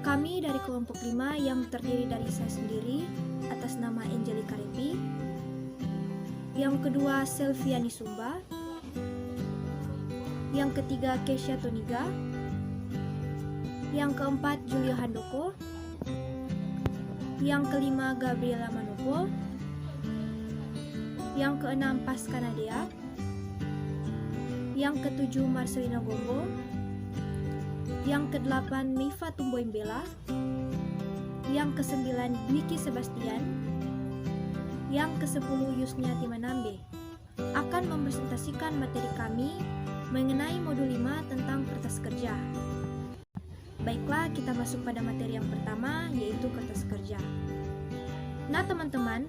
Kami dari kelompok 5 yang terdiri dari saya sendiri atas nama Angelica Repi, yang kedua Selviani Sumba, yang ketiga Kesha Toniga, yang keempat Julio Handoko, yang kelima Gabriela Manopo, yang keenam Pasca Nadia, yang ketujuh Marcelina Gombo, yang kedelapan Mifa Tumboimbela, yang kesembilan Dwiki Sebastian, yang ke-10 Yusniati Manambe akan mempresentasikan materi kami mengenai modul 5 tentang kertas kerja. Baiklah, kita masuk pada materi yang pertama, yaitu kertas kerja. Nah teman-teman,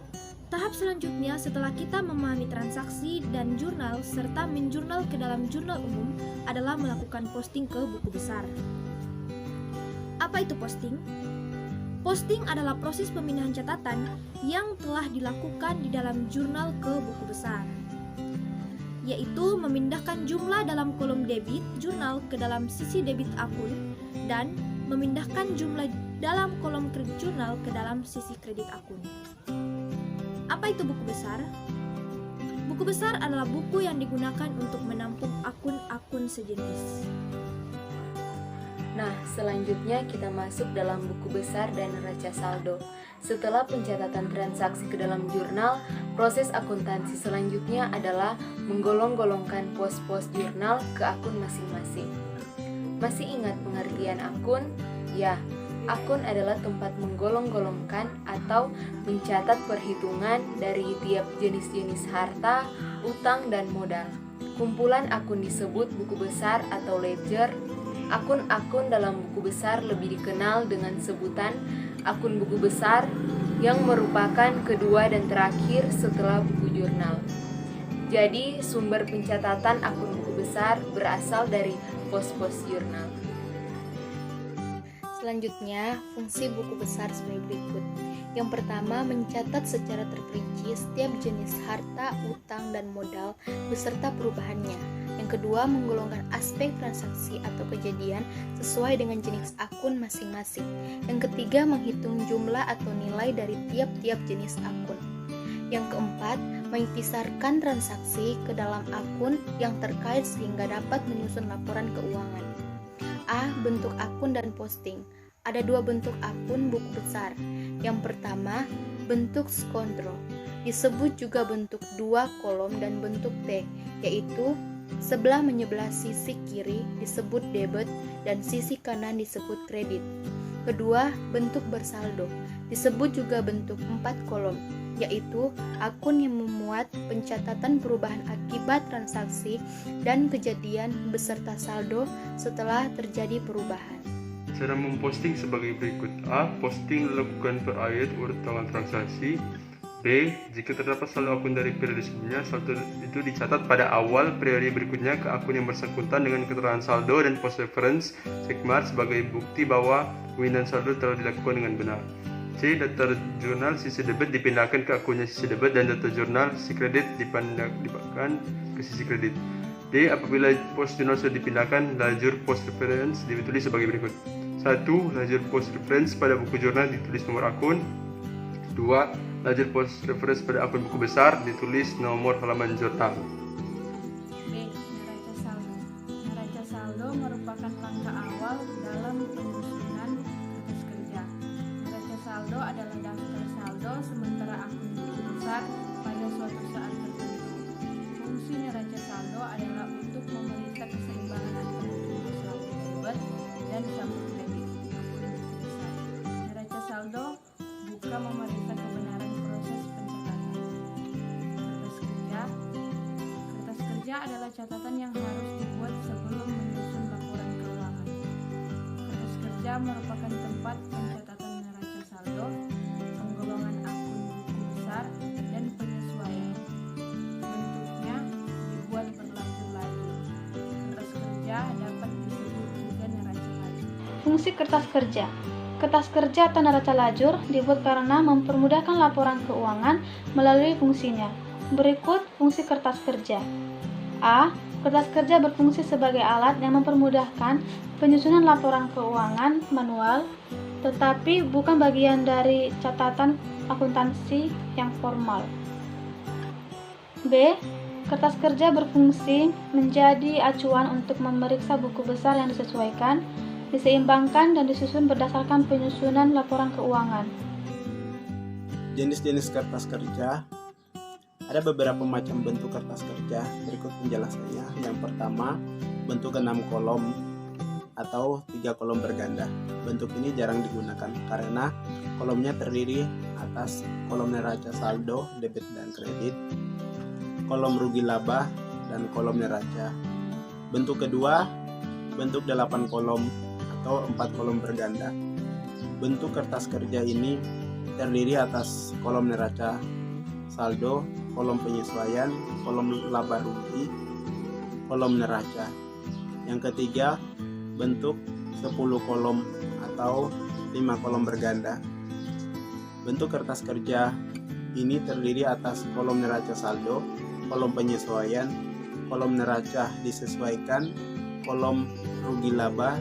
tahap selanjutnya setelah kita memahami transaksi dan jurnal serta menjurnal ke dalam jurnal umum adalah melakukan posting ke buku besar. Apa itu posting? Posting adalah proses pemindahan catatan yang telah dilakukan di dalam jurnal ke buku besar, yaitu memindahkan jumlah dalam kolom debit jurnal ke dalam sisi debit akun dan memindahkan jumlah dalam kolom kredit jurnal ke dalam sisi kredit akun. Apa itu buku besar? Buku besar adalah buku yang digunakan untuk menampung akun-akun sejenis. Nah, selanjutnya kita masuk dalam buku besar dan neraca saldo. Setelah pencatatan transaksi ke dalam jurnal, proses akuntansi selanjutnya adalah menggolong-golongkan pos-pos jurnal ke akun masing-masing. Masih ingat pengertian akun? Ya, akun adalah tempat menggolong-golongkan atau mencatat perhitungan dari tiap jenis-jenis harta, utang, dan modal. Kumpulan akun disebut buku besar atau ledger. Akun-akun dalam buku besar lebih dikenal dengan sebutan akun buku besar yang merupakan kedua dan terakhir setelah buku jurnal. Jadi, sumber pencatatan akun buku besar berasal dari pos-pos jurnal. Selanjutnya, fungsi buku besar sebagai berikut. Yang pertama, mencatat secara terperinci setiap jenis harta, utang, dan modal beserta perubahannya. Yang kedua, menggolongkan aspek transaksi atau kejadian sesuai dengan jenis akun masing-masing. Yang ketiga, menghitung jumlah atau nilai dari tiap-tiap jenis akun. Yang keempat, mengisarkan transaksi ke dalam akun yang terkait sehingga dapat menyusun laporan keuangan. A. Bentuk akun dan posting. Ada dua bentuk akun buku besar. Yang pertama, bentuk skondro. Disebut juga bentuk dua kolom dan bentuk T, yaitu sebelah menyebelah sisi kiri disebut debit dan sisi kanan disebut kredit. Kedua, bentuk bersaldo. Disebut juga bentuk 4 kolom, yaitu akun yang memuat pencatatan perubahan akibat transaksi dan kejadian beserta saldo setelah terjadi perubahan. Cara memposting sebagai berikut. A. Posting dilakukan per ayat urutan transaksi. B. Jika terdapat saldo akun dari periode sebelumnya, saldo itu dicatat pada awal periode berikutnya ke akun yang bersangkutan dengan keterangan saldo dan post reference checkmark sebagai bukti bahwa pemindahan saldo telah dilakukan dengan benar. C. Data jurnal sisi debit dipindahkan ke akunnya sisi debit dan data jurnal sisi kredit dipindahkan ke sisi kredit. D. Apabila post jurnal sudah dipindahkan, lajur post reference ditulis sebagai berikut. 1. Lajur post reference pada buku jurnal ditulis nomor akun. 2. Lajur post reference pada akun buku besar ditulis nomor halaman jurnal. B. Neraca saldo. Neraca saldo merupakan langkah awal dalam penyusunan kertas kerja. Neraca saldo adalah daftar saldo sementara akun buku besar pada suatu saat tertentu. Fungsi neraca saldo adalah untuk memeriksa keseimbangan antara jumlah saldo debit dan saldo kredit akun buku besar. Neraca saldo bukan memeriksa kebenaran proses pencatatan. Kertas kerja. Kertas kerja adalah catatan yang harus dibuat sebelum menyusun laporan keuangan. Kertas kerja merupakan tempat pencatatan neraca saldo, penggolongan akun buku besar, dan penyesuaian. Bentuknya dibuat berlajur-lajur. Kertas kerja dapat disebut juga neraca lajur. Fungsi kertas kerja. Kertas kerja atau neraca lajur dibuat karena mempermudahkan laporan keuangan melalui fungsinya. Berikut fungsi kertas kerja. A. Kertas kerja berfungsi sebagai alat yang mempermudahkan penyusunan laporan keuangan manual, tetapi bukan bagian dari catatan akuntansi yang formal. B. Kertas kerja berfungsi menjadi acuan untuk memeriksa buku besar yang disesuaikan, diseimbangkan, dan disusun berdasarkan penyusunan laporan keuangan. Jenis-jenis kertas kerja. Ada beberapa macam bentuk kertas kerja, berikut penjelasannya. Yang pertama, bentuk 6 kolom atau 3 kolom berganda. Bentuk ini jarang digunakan karena kolomnya terdiri atas kolom neraca saldo, debit dan kredit, kolom rugi laba, dan kolom neraca. Bentuk kedua, bentuk 8 kolom atau 4 kolom berganda. Bentuk kertas kerja ini terdiri atas kolom neraca saldo, kolom penyesuaian, kolom laba rugi, kolom neraca. Yang ketiga, bentuk 10 kolom atau 5 kolom berganda. Bentuk kertas kerja ini terdiri atas kolom neraca saldo, kolom penyesuaian, kolom neraca disesuaikan, kolom rugi laba,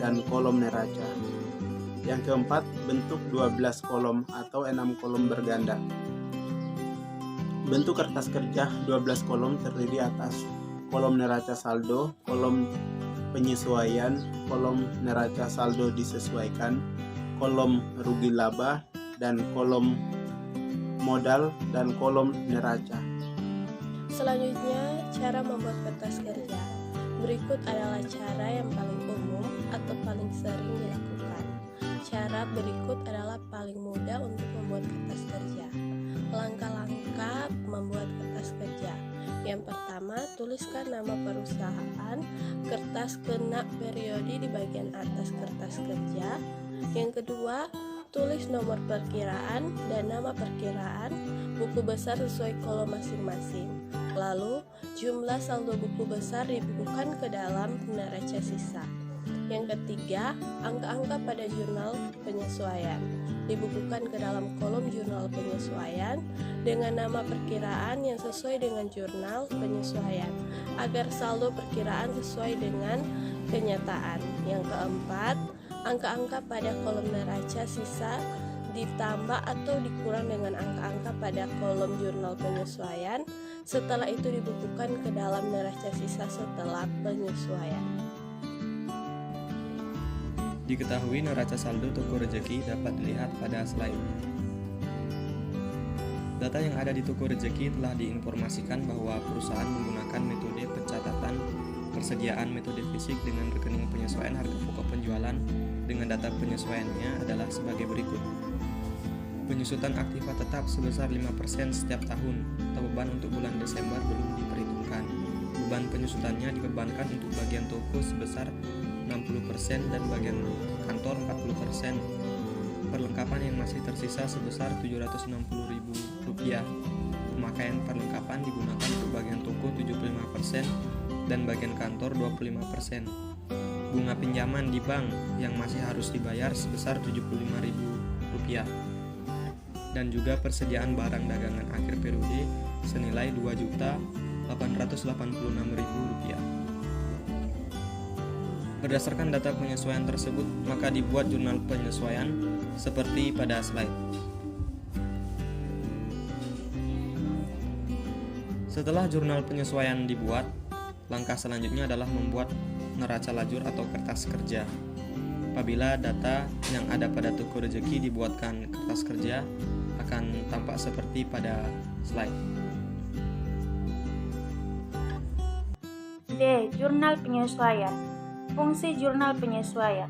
dan kolom neraca. Yang keempat, bentuk 12 kolom atau 6 kolom berganda. Bentuk kertas kerja 12 kolom terdiri atas kolom neraca saldo, kolom penyesuaian, kolom neraca saldo disesuaikan, kolom rugi laba, dan kolom modal dan kolom neraca. Selanjutnya, cara membuat kertas kerja. Berikut adalah cara yang paling umum atau paling sering dilakukan. Cara berikut adalah paling mudah untuk membuat kertas kerja. Langkah-langkah membuat kertas kerja. Yang pertama, tuliskan nama perusahaan, kertas kena periode di bagian atas kertas kerja. Yang kedua, tulis nomor perkiraan dan nama perkiraan, buku besar sesuai kolom masing-masing. Lalu, jumlah saldo buku besar dibukukan ke dalam neraca sisa. Yang ketiga, angka-angka pada jurnal penyesuaian dibukukan ke dalam kolom jurnal penyesuaian dengan nama perkiraan yang sesuai dengan jurnal penyesuaian agar saldo perkiraan sesuai dengan kenyataan. Yang keempat, angka-angka pada kolom neraca sisa ditambah atau dikurang dengan angka-angka pada kolom jurnal penyesuaian. Setelah itu dibukukan ke dalam neraca sisa setelah penyesuaian. Diketahui neraca saldo toko rejeki dapat dilihat pada slide. Data yang ada di toko rejeki telah diinformasikan bahwa perusahaan menggunakan metode pencatatan persediaan metode fisik dengan rekening penyesuaian harga pokok penjualan dengan data penyesuaiannya adalah sebagai berikut. Penyusutan aktiva tetap sebesar 5% setiap tahun atau beban untuk bulan Desember belum diperhitungkan. Beban penyusutannya dibebankan untuk bagian toko sebesar 60% dan bagian kantor 40%. Perlengkapan yang masih tersisa sebesar Rp760.000. Pemakaian perlengkapan digunakan untuk bagian toko 75% dan bagian kantor 25%. Bunga pinjaman di bank yang masih harus dibayar sebesar Rp75.000. Dan juga persediaan barang dagangan akhir periode senilai Rp2.886.000. Berdasarkan data penyesuaian tersebut, maka dibuat jurnal penyesuaian seperti pada slide. Setelah jurnal penyesuaian dibuat, langkah selanjutnya adalah membuat neraca lajur atau kertas kerja. Apabila data yang ada pada toko rejeki dibuatkan kertas kerja, akan tampak seperti pada slide. D. Jurnal penyesuaian. Fungsi jurnal penyesuaian.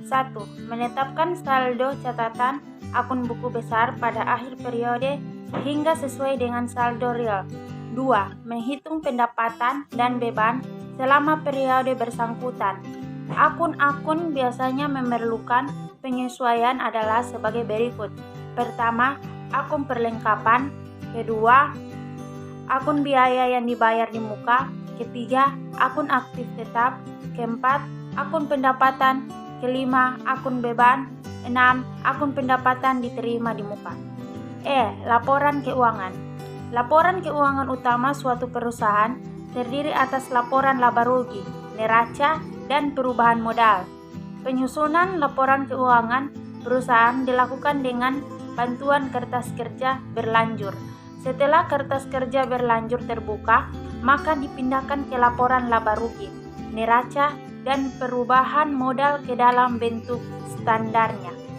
1. Menetapkan saldo catatan akun buku besar pada akhir periode hingga sesuai dengan saldo real. 2. Menghitung pendapatan dan beban selama periode bersangkutan. Akun-akun biasanya memerlukan penyesuaian adalah sebagai berikut. Pertama, akun perlengkapan. Kedua, akun biaya yang dibayar di muka. Ketiga, akun aktif tetap. Keempat, akun pendapatan. Kelima, akun beban. 6. Akun pendapatan diterima di muka. Laporan keuangan. Laporan keuangan utama suatu perusahaan terdiri atas laporan laba rugi, neraca, dan perubahan modal. Penyusunan laporan keuangan perusahaan dilakukan dengan bantuan kertas kerja berlanjur. Setelah kertas kerja berlanjur terbuka, maka dipindahkan ke laporan laba rugi, neraca, dan perubahan modal ke dalam bentuk standarnya.